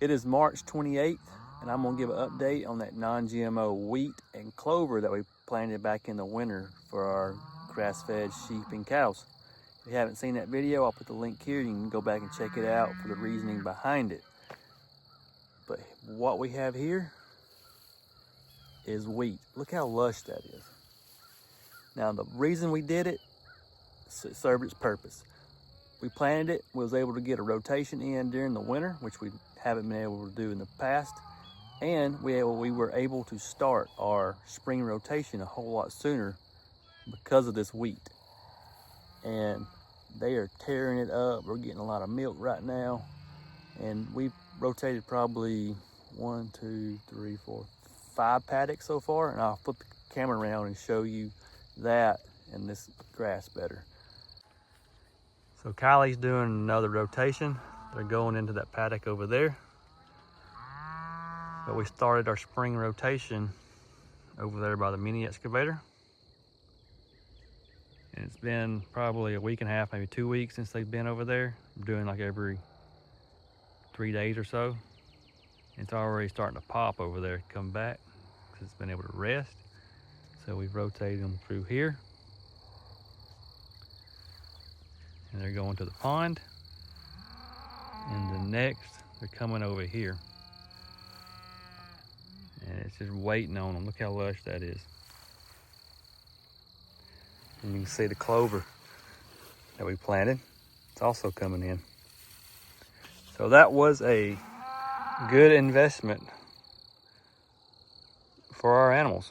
It is March 28th, and I'm gonna give an update on that non-GMO wheat and clover that we planted back in the winter for our grass-fed sheep and cows. If you haven't seen that video, I'll put the link here. You can go back and check it out for the reasoning behind it. But what we have here is wheat. Look how lush that is. Now, the reason we did it served its purpose. We planted it, we was able to get a rotation in during the winter, which we haven't been able to do in the past. And we were able to start our spring rotation a whole lot sooner because of this wheat. And they are tearing it up. We're getting a lot of milk right now. And we've rotated probably 1, 2, 3, 4, 5 paddocks so far. And I'll flip the camera around and show you that and this grass better. So Kylie's doing another rotation. They're going into that paddock over there. But we started our spring rotation over there by the mini excavator. And it's been probably a week and a half, maybe 2 weeks since they've been over there. I'm doing like every 3 days or so. It's already starting to pop over there, come back, because it's been able to rest. So we've rotated them through here. And they're going to the pond. And the next, they're coming over here. And it's just waiting on them. Look how lush that is. And you can see the clover that we planted. It's also coming in. So that was a good investment for our animals.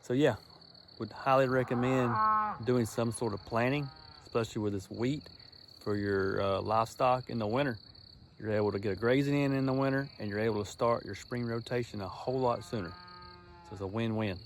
So yeah, would highly recommend doing some sort of planting, especially with this wheat for your livestock in the winter. You're able to get a grazing in the winter, and you're able to start your spring rotation a whole lot sooner. So it's a win-win.